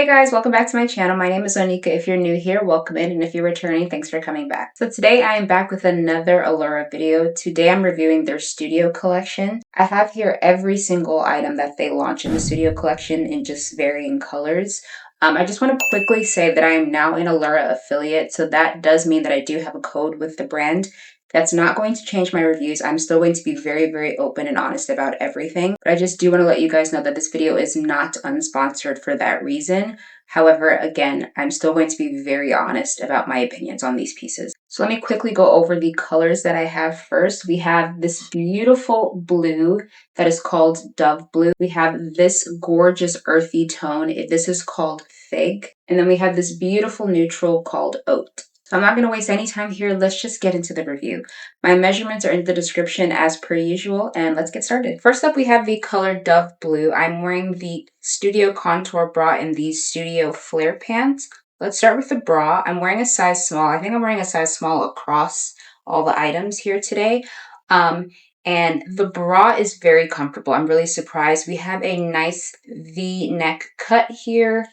guys, welcome back to my channel. My name is Onika. If you're new here, welcome in, and if you're returning, thanks for coming back. So today I am back with another ALURA video. Today I'm reviewing their Studio Collection. I have here every single item that they launch in the Studio Collection in just varying colors. I just want to quickly say that I am now an ALURA affiliate, so that does mean that I do have a code with the brand. That's not going to change my reviews. I'm still going to be very, very open and honest about everything. But I just do want to let you guys know that this video is not unsponsored for that reason. However, again, I'm still going to be very honest about my opinions on these pieces. So let me quickly go over the colors that I have first. We have this beautiful blue that is called Dove Blue. We have this gorgeous earthy tone. This is called Fig. And then we have this beautiful neutral called Oat. So I'm not going to waste any time here. Let's just get into the review. My measurements are in the description as per usual, and let's get started. First up, we have the color Dove Blue. I'm wearing the Studio Contour Bra in these Studio Flare pants. Let's start with the bra. I'm wearing a size small. I think I'm wearing a size small across all the items here today. And the bra is very comfortable. I'm really surprised. We have a nice V-neck cut here.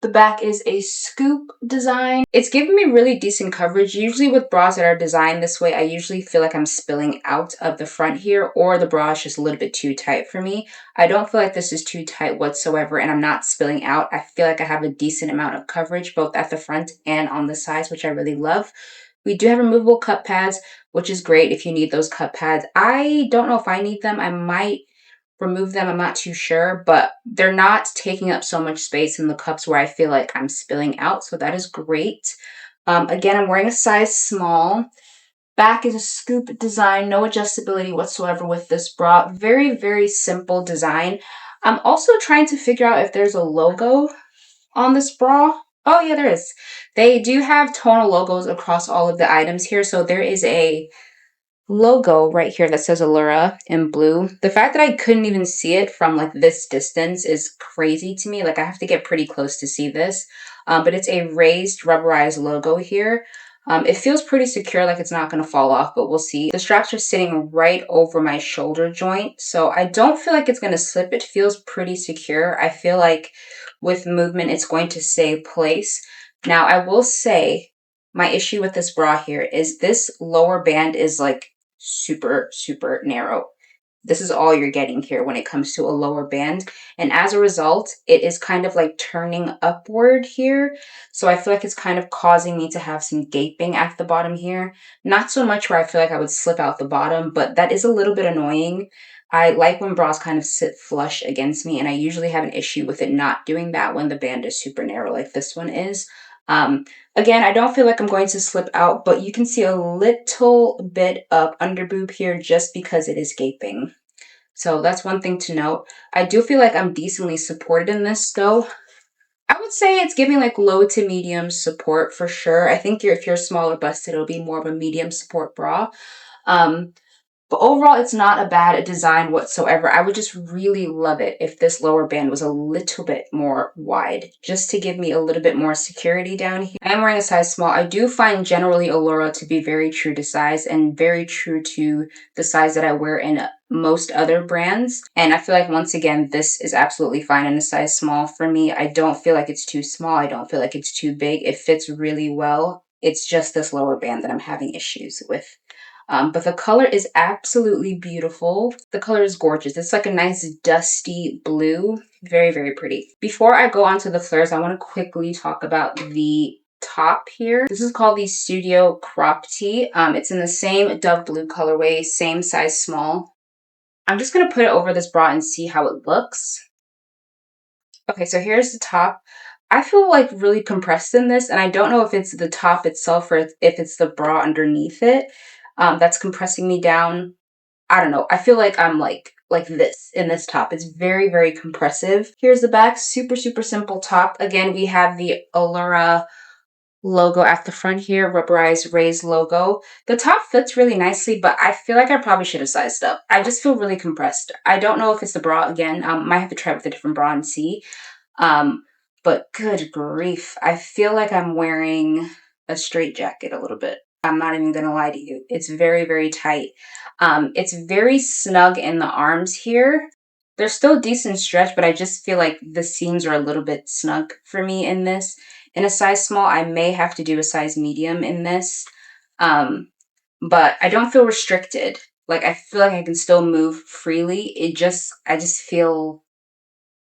The back is a scoop design. It's giving me really decent coverage. Usually with bras that are designed this way, I usually feel like I'm spilling out of the front here, or the bra is just a little bit too tight for me. I don't feel like this is too tight whatsoever, and I'm not spilling out. I feel like I have a decent amount of coverage both at the front and on the sides, which I really love. We do have removable cup pads, which is great if you need those cup pads. I don't know if I need them. I might remove them, I'm not too sure, but they're not taking up so much space in the cups where I feel like I'm spilling out, so that is great. Again, I'm wearing a size small. Back is a scoop design, no adjustability whatsoever with this bra. Very, very simple design. I'm also trying to figure out if there's a logo on this bra. Oh yeah, there is. They do have tonal logos across all of the items here, so there is a logo right here that says ALURA in blue. The fact that I couldn't even see it from like this distance is crazy to me. Like I have to get pretty close to see this. But it's a raised rubberized logo here. It feels pretty secure, like it's not going to fall off, but we'll see. The straps are sitting right over my shoulder joint, so I don't feel like it's going to slip. It feels pretty secure. I feel like with movement, it's going to stay place. Now, I will say my issue with this bra here is this lower band is like super, super narrow. This is all you're getting here when it comes to a lower band. And as a result, it is kind of like turning upward here. So I feel like it's kind of causing me to have some gaping at the bottom here. Not so much where I feel like I would slip out the bottom, but that is a little bit annoying. I like when bras kind of sit flush against me, and I usually have an issue with it not doing that when the band is super narrow like this one is. Again, I don't feel like I'm going to slip out, but you can see a little bit of underboob here just because it is gaping. So that's one thing to note. I do feel like I'm decently supported in this though. I would say it's giving like low to medium support for sure. I think if you're smaller busted, it'll be more of a medium support bra. But overall, it's not a bad design whatsoever. I would just really love it if this lower band was a little bit more wide, just to give me a little bit more security down here. I am wearing a size small. I do find generally ALURA to be very true to size and very true to the size that I wear in most other brands. And I feel like, once again, this is absolutely fine in a size small for me. I don't feel like it's too small. I don't feel like it's too big. It fits really well. It's just this lower band that I'm having issues with. But the color is absolutely beautiful. The color is gorgeous. It's like a nice dusty blue. Very, very pretty. Before I go on to the flares, I want to quickly talk about the top here. This is called the Studio Crop Tee. It's in the same Dove Blue colorway, same size small. I'm just going to put it over this bra and see how it looks. Okay, so here's the top. I feel like really compressed in this, and I don't know if it's the top itself or if it's the bra underneath it that's compressing me down. I don't know. I feel like I'm like this in this top. It's very, very compressive. Here's the back. Super, super simple top. Again, we have the ALURA logo at the front here, rubberized raised logo. The top fits really nicely, but I feel like I probably should have sized up. I just feel really compressed. I don't know if it's the bra again. Might have to try with a different bra and see. But good grief, I feel like I'm wearing a straight jacket a little bit. I'm not even gonna lie to you. It's very, very tight. It's very snug in the arms here. There's still decent stretch, but I just feel like the seams are a little bit snug for me in this. In a size small, I may have to do a size medium in this. But I don't feel restricted. Like I feel like I can still move freely. I just feel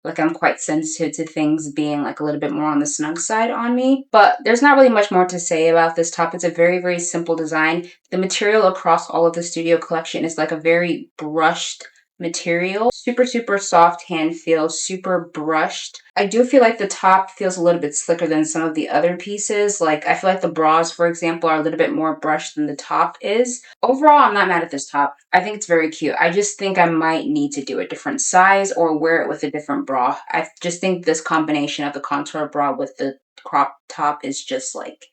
like I'm quite sensitive to things being like a little bit more on the snug side on me. But there's not really much more to say about this top. It's a very, very simple design. The material across all of the Studio Collection is like a very brushed material. Super, super soft hand feel, super brushed. I do feel like the top feels a little bit slicker than some of the other pieces. Like I feel like the bras, for example, are a little bit more brushed than the top is. Overall, I'm not mad at this top. I think it's very cute. I just think I might need to do a different size or wear it with a different bra. I just think this combination of the contour bra with the crop top is just like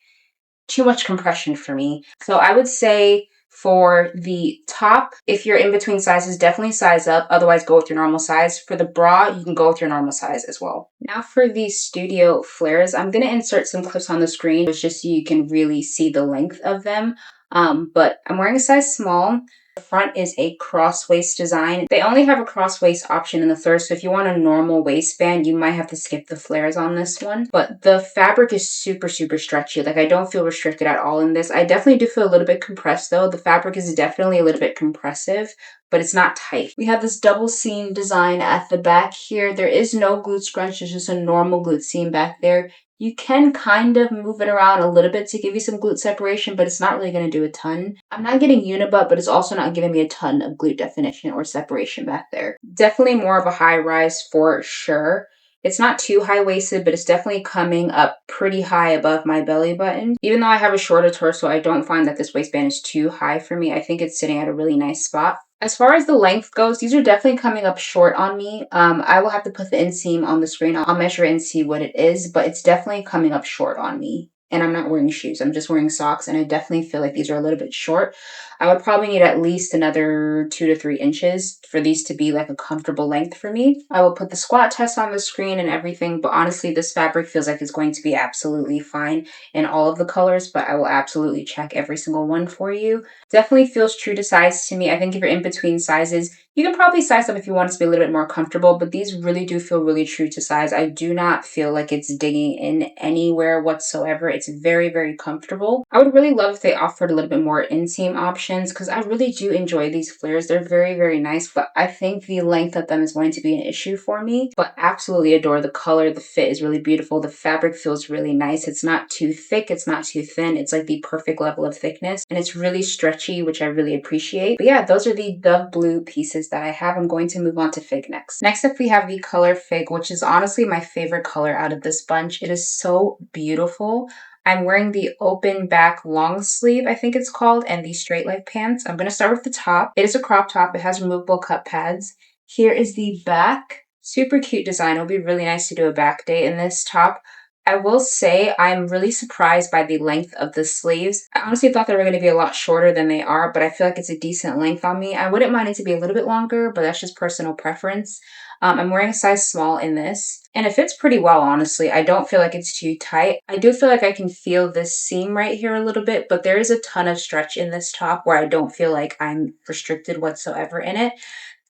too much compression for me. So I would say for the top, if you're in between sizes, definitely size up. Otherwise, go with your normal size. For the bra, you can go with your normal size as well. Now for the studio flares, I'm going to insert some clips on the screen just so you can really see the length of them. But I'm wearing a size small. The front is a cross waist design. They only have a cross waist option in the third, so if you want a normal waistband, you might have to skip the flares on this one. But the fabric is super, super stretchy. Like I don't feel restricted at all in this. I definitely do feel a little bit compressed though. The fabric is definitely a little bit compressive, but it's not tight. We have this double seam design at the back here. There is no glute scrunch, it's just a normal glute seam back there. You can kind of move it around a little bit to give you some glute separation, but it's not really going to do a ton. I'm not getting unibutt, but it's also not giving me a ton of glute definition or separation back there. Definitely more of a high rise for sure. It's not too high-waisted, but it's definitely coming up pretty high above my belly button. Even though I have a shorter torso, I don't find that this waistband is too high for me. I think it's sitting at a really nice spot. As far as the length goes, these are definitely coming up short on me. I will have to put the inseam on the screen. I'll measure it and see what it is, but it's definitely coming up short on me. And I'm not wearing shoes, I'm just wearing socks, and I definitely feel like these are a little bit short. I would probably need at least another 2 to 3 inches for these to be like a comfortable length for me. I will put the squat test on the screen and everything, but honestly, this fabric feels like it's going to be absolutely fine in all of the colors, but I will absolutely check every single one for you. Definitely feels true to size to me. I think if you're in between sizes, you can probably size up if you want it to be a little bit more comfortable, but these really do feel really true to size. I do not feel like it's digging in anywhere whatsoever. It's very, very comfortable. I would really love if they offered a little bit more inseam options because I really do enjoy these flares. They're very, very nice, but I think the length of them is going to be an issue for me, but absolutely adore the color. The fit is really beautiful. The fabric feels really nice. It's not too thick. It's not too thin. It's like the perfect level of thickness, and it's really stretchy, which I really appreciate. But yeah, those are the Dove Blue pieces that I have. I'm going to move on to Fig next. Next up, we have the color Fig, which is honestly my favorite color out of this bunch. It is so beautiful. I'm wearing the open back long sleeve, I think it's called, and the straight leg pants. I'm going to start with the top. It is a crop top. It has removable cup pads. Here is the back. Super cute design. It'll be really nice to do a back day in this top. I will say I'm really surprised by the length of the sleeves. I honestly thought they were going to be a lot shorter than they are, but I feel like it's a decent length on me. I wouldn't mind it to be a little bit longer, but that's just personal preference. I'm wearing a size small in this, and it fits pretty well, honestly. I don't feel like it's too tight. I do feel like I can feel this seam right here a little bit, but there is a ton of stretch in this top where I don't feel like I'm restricted whatsoever in it.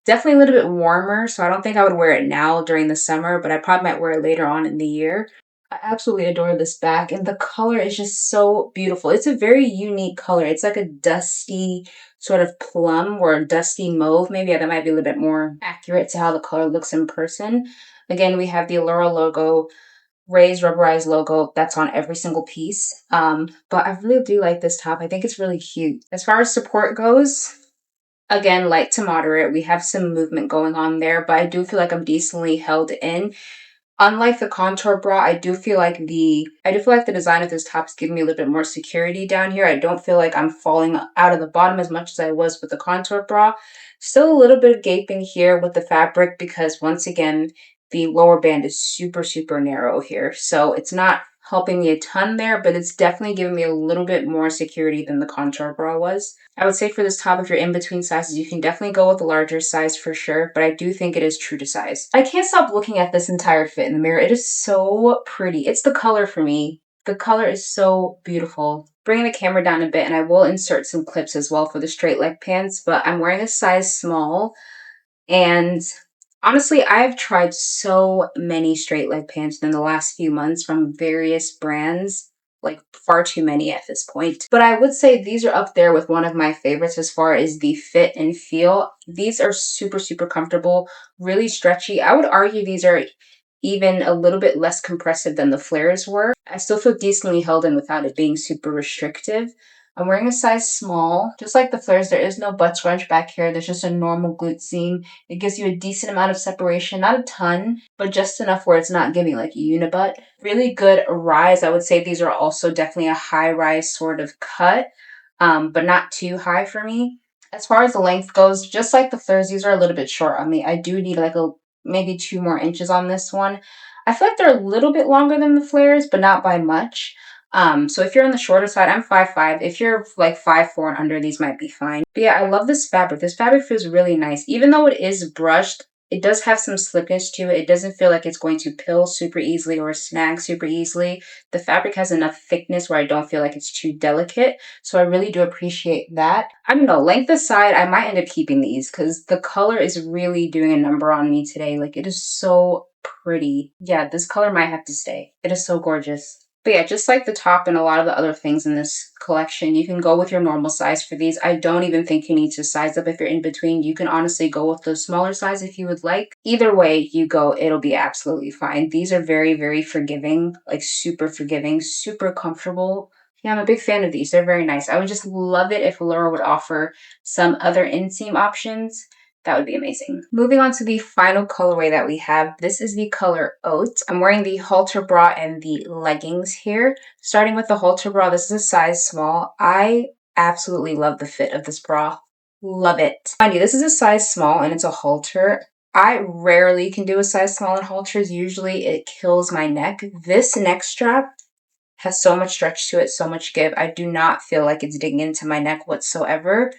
Definitely a little bit warmer, so I don't think I would wear it now during the summer, but I probably might wear it later on in the year. I absolutely adore this back, and the color is just so beautiful. It's a very unique color. It's like a dusty sort of plum or a dusty mauve. Maybe that might be a little bit more accurate to how the color looks in person. Again, we have the ALURA logo, raised rubberized logo that's on every single piece. But I really do like this top. I think it's really cute. As far as support goes, again, light to moderate. We have some movement going on there, but I do feel like I'm decently held in. Unlike the contour bra, I do feel like the design of this top is giving me a little bit more security down here. I don't feel like I'm falling out of the bottom as much as I was with the contour bra. Still a little bit of gaping here with the fabric because once again, the lower band is super, super narrow here. So it's not helping me a ton there, but it's definitely giving me a little bit more security than the contour bra was. I would say for this top, if you're in between sizes, you can definitely go with a larger size for sure, but I do think it is true to size. I can't stop looking at this entire fit in the mirror. It is so pretty. It's the color for me. The color is so beautiful. Bringing the camera down a bit, and I will insert some clips as well for the straight leg pants, but I'm wearing a size small, and Honestly, I've tried so many straight leg pants in the last few months from various brands, like far too many at this point. But I would say these are up there with one of my favorites as far as the fit and feel. These are super, super comfortable, really stretchy. I would argue these are even a little bit less compressive than the flares were. I still feel decently held in without it being super restrictive. I'm wearing a size small. Just like the flares, there is no butt scrunch back here. There's just a normal glute seam. It gives you a decent amount of separation, not a ton, but just enough where it's not giving like a unibutt. Really good rise. I would say these are also definitely a high rise sort of cut, but not too high for me. As far as the length goes, just like the flares, these are a little bit short on me. I do need like a maybe 2 more inches on this one. I feel like they're a little bit longer than the flares, but not by much. So if you're on the shorter side, I'm 5'5". If you're like 5'4" and under, these might be fine. But yeah, I love this fabric. This fabric feels really nice. Even though it is brushed, it does have some slickness to it. It doesn't feel like it's going to pill super easily or snag super easily. The fabric has enough thickness where I don't feel like it's too delicate. So I really do appreciate that. I don't know, length aside, I might end up keeping these because the color is really doing a number on me today. Like, it is so pretty. Yeah, this color might have to stay. It is so gorgeous. But yeah, just like the top and a lot of the other things in this collection, you can go with your normal size for these. I don't even think you need to size up if you're in between. You can honestly go with the smaller size if you would like. Either way you go, it'll be absolutely fine. These are very, very forgiving, like super forgiving, super comfortable. Yeah, I'm a big fan of these. They're very nice. I would just love it if ALURA would offer some other inseam options. That would be amazing. Moving on to the final colorway that we have. This is the color Oat. I'm wearing the halter bra and the leggings here. Starting with the halter bra, this is a size small. I absolutely love the fit of this bra. Love it. Mind you, this is a size small and it's a halter. I rarely can do a size small in halters. Usually it kills my neck. This neck strap has so much stretch to it, so much give. I do not feel like it's digging into my neck whatsoever.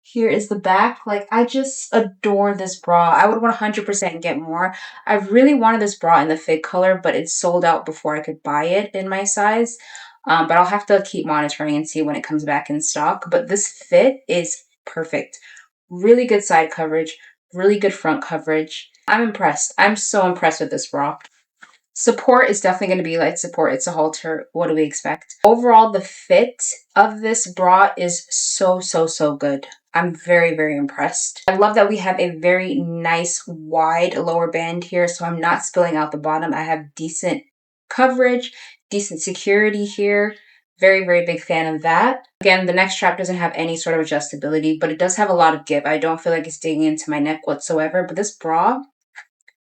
Here is the back. Like, I just adore this bra. I would 100% get more. I really wanted this bra in the fig color, but it sold out before I could buy it in my size. But I'll have to keep monitoring and see when it comes back in stock. But this fit is perfect. Really good side coverage, really good front coverage. I'm impressed. I'm so impressed with this bra. Support is definitely going to be light support. It's a halter. What do we expect? Overall, the fit of this bra is so, so, so good. I'm very, very impressed. I love that we have a very nice wide lower band here, so I'm not spilling out the bottom. I have decent coverage, decent security here. Very, very big fan of that. Again, the neck strap doesn't have any sort of adjustability, but it does have a lot of give. I don't feel like it's digging into my neck whatsoever, but this bra,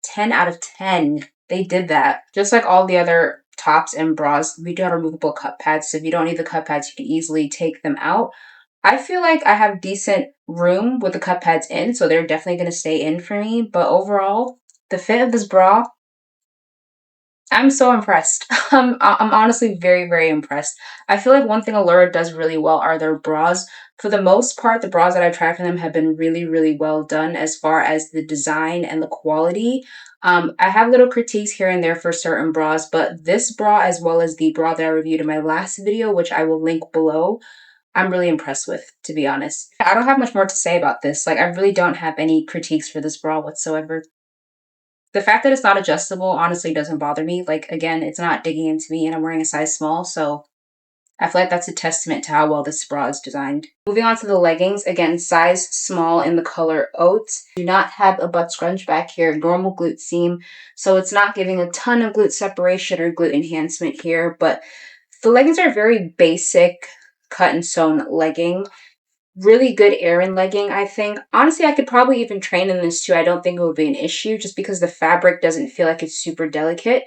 10 out of 10. They did that. Just like all the other tops and bras, we do have removable cup pads. So if you don't need the cup pads, you can easily take them out. I feel like I have decent room with the cup pads in, so they're definitely going to stay in for me. But overall, the fit of this bra, I'm so impressed. I'm honestly very, very impressed. I feel like one thing ALURA does really well are their bras. For the most part, the bras that I've tried from them have been really, really well done as far as the design and the quality. I have little critiques here and there for certain bras, but this bra, as well as the bra that I reviewed in my last video, which I will link below, I'm really impressed with, to be honest. I don't have much more to say about this. Like, I really don't have any critiques for this bra whatsoever. The fact that it's not adjustable honestly doesn't bother me. Like, again, it's not digging into me and I'm wearing a size small, so I feel like that's a testament to how well this bra is designed. Moving on to the leggings, again, size small in the color Oats. Do not have a butt scrunch back here, normal glute seam, so it's not giving a ton of glute separation or glute enhancement here, but the leggings are very basic cut and sewn legging. Really good Aran legging, I think. Honestly, I could probably even train in this too. I don't think it would be an issue just because the fabric doesn't feel like it's super delicate.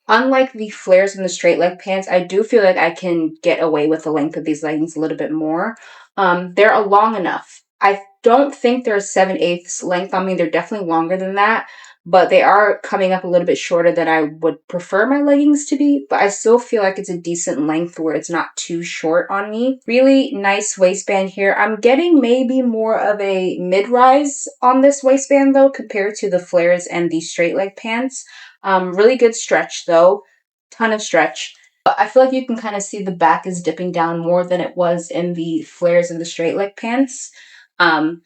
Unlike the flares and the straight leg pants, I do feel like I can get away with the length of these leggings a little bit more. They're long enough. I don't think they're 7/8 length on me. They're definitely longer than that, but they are coming up a little bit shorter than I would prefer my leggings to be, but I still feel like it's a decent length where it's not too short on me. Really nice waistband here. I'm getting maybe more of a mid-rise on this waistband though compared to the flares and the straight leg pants. Really good stretch though, ton of stretch. But I feel like you can kind of see the back is dipping down more than it was in the flares and the straight leg pants. Um,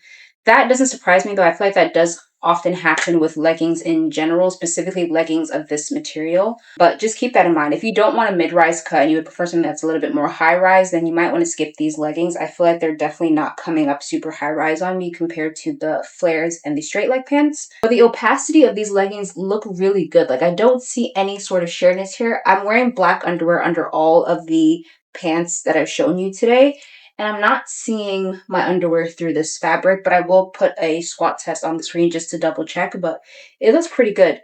That doesn't surprise me though. I feel like that does often happen with leggings in general, specifically leggings of this material. But just keep that in mind. If you don't want a mid-rise cut and you would prefer something that's a little bit more high-rise, then you might want to skip these leggings. I feel like they're definitely not coming up super high-rise on me compared to the flares and the straight leg pants. But the opacity of these leggings look really good. Like, I don't see any sort of sheerness here. I'm wearing black underwear under all of the pants that I've shown you today. And I'm not seeing my underwear through this fabric, but I will put a swatch test on the screen just to double check, but it looks pretty good.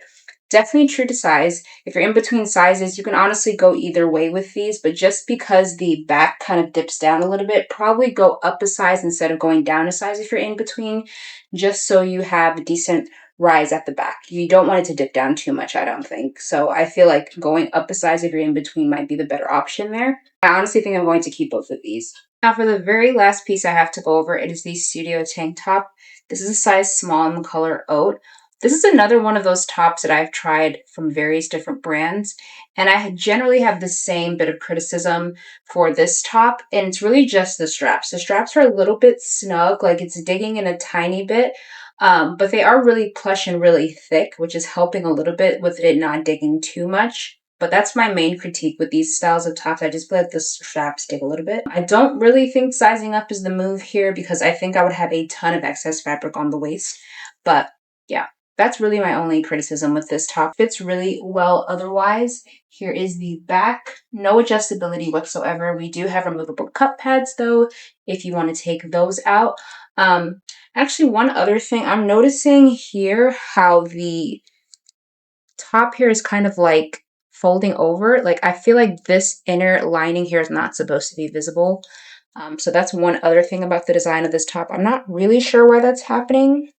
Definitely true to size. If you're in between sizes, you can honestly go either way with these, but just because the back kind of dips down a little bit, probably go up a size instead of going down a size if you're in between, just so you have a decent rise at the back. You don't want it to dip down too much, I don't think. So I feel like going up a size if you're in between might be the better option there. I honestly think I'm going to keep both of these. Now for the very last piece I have to go over, it is the Studio Tank Top. This is a size small in the color Oat. This is another one of those tops that I've tried from various different brands, and I generally have the same bit of criticism for this top, and it's really just the straps. The straps are a little bit snug, like it's digging in a tiny bit, but they are really plush and really thick, which is helping a little bit with it not digging too much. But that's my main critique with these styles of tops. I just feel like the straps dig a little bit. I don't really think sizing up is the move here because I think I would have a ton of excess fabric on the waist. But yeah, that's really my only criticism with this top. Fits really well otherwise. Here is the back. No adjustability whatsoever. We do have removable cup pads though, if you want to take those out. Actually, one other thing, I'm noticing here how the top here is kind of like folding over. Like, I feel like this inner lining here is not supposed to be visible. So that's one other thing about the design of this top. I'm not really sure why that's happening,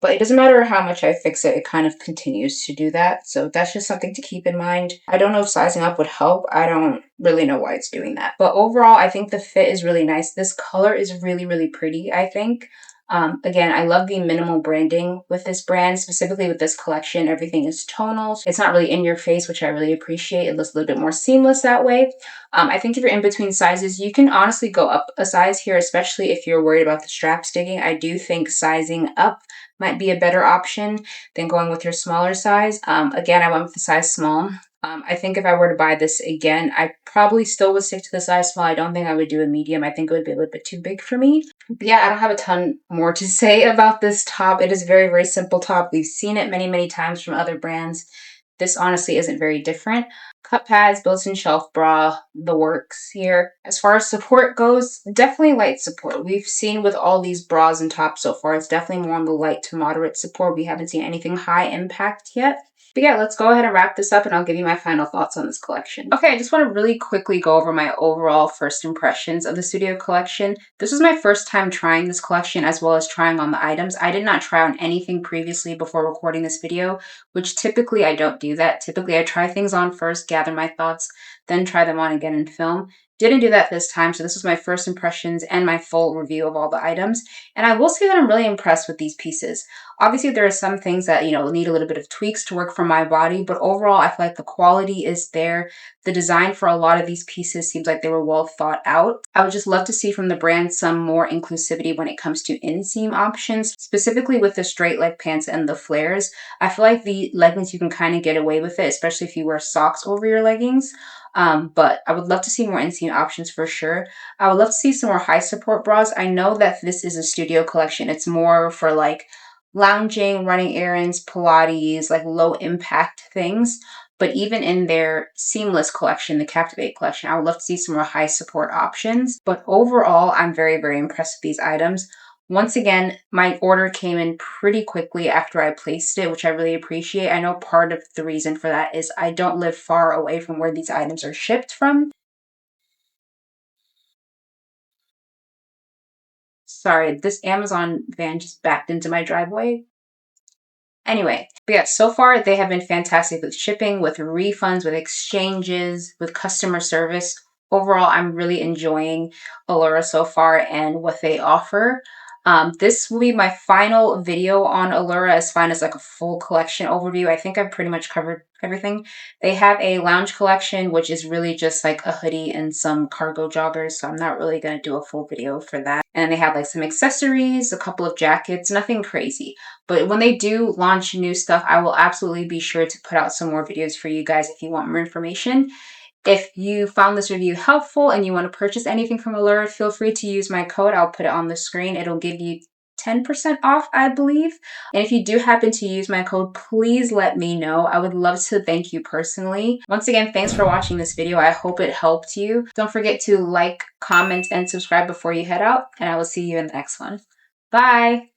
but it doesn't matter how much I fix it, it kind of continues to do that. So that's just something to keep in mind. I don't know if sizing up would help. I don't really know why it's doing that. But overall, I think the fit is really nice. This color is really, really pretty, I think. Again, I love the minimal branding with this brand, specifically with this collection. Everything is tonal. It's not really in your face, which I really appreciate. It looks a little bit more seamless that way. I think if you're in between sizes, you can honestly go up a size here, especially if you're worried about the straps digging. I do think sizing up might be a better option than going with your smaller size. Again, I went with the size small. I think if I were to buy this again, I probably still would stick to the size small. I don't think I would do a medium. I think it would be a little bit too big for me. But yeah, I don't have a ton more to say about this top. It is a very, very simple top. We've seen it many, many times from other brands. This honestly isn't very different. Cup pads, built-in shelf bra, the works here. As far as support goes, definitely light support. We've seen with all these bras and tops so far, it's definitely more on the light to moderate support. We haven't seen anything high impact yet. But yeah, let's go ahead and wrap this up and I'll give you my final thoughts on this collection. Okay, I just want to really quickly go over my overall first impressions of the Studio Collection. This was my first time trying this collection as well as trying on the items. I did not try on anything previously before recording this video, which typically I don't do that. Typically I try things on first, gather my thoughts, then try them on again in film. Didn't do that this time, so this was my first impressions and my full review of all the items. And I will say that I'm really impressed with these pieces. Obviously, there are some things that, need a little bit of tweaks to work for my body, but overall, I feel like the quality is there. The design for a lot of these pieces seems like they were well thought out. I would just love to see from the brand some more inclusivity when it comes to inseam options, specifically with the straight leg pants and the flares. I feel like the leggings, you can kind of get away with it, especially if you wear socks over your leggings. But I would love to see more inseam options for sure. I would love to see some more high support bras. I know that this is a studio collection. It's more for like lounging, running errands, Pilates, like low impact things. But even in their seamless collection, the Captivate collection, I would love to see some more high support options. But overall, I'm very, very impressed with these items. Once again, my order came in pretty quickly after I placed it, which I really appreciate. I know part of the reason for that is I don't live far away from where these items are shipped from. Sorry, this Amazon van just backed into my driveway. Anyway, but yeah, so far they have been fantastic with shipping, with refunds, with exchanges, with customer service. Overall, I'm really enjoying ALURA so far and what they offer. This will be my final video on ALURA as far as like a full collection overview. I think I've pretty much covered everything. They have a lounge collection, which is really just like a hoodie and some cargo joggers. So I'm not really going to do a full video for that. And they have like some accessories, a couple of jackets, nothing crazy. But when they do launch new stuff, I will absolutely be sure to put out some more videos for you guys if you want more information. If you found this review helpful and you want to purchase anything from ALURA, feel free to use my code. I'll put it on the screen. It'll give you 10% off, I believe. And if you do happen to use my code, please let me know. I would love to thank you personally. Once again, thanks for watching this video. I hope it helped you. Don't forget to like, comment, and subscribe before you head out, and I will see you in the next one. Bye!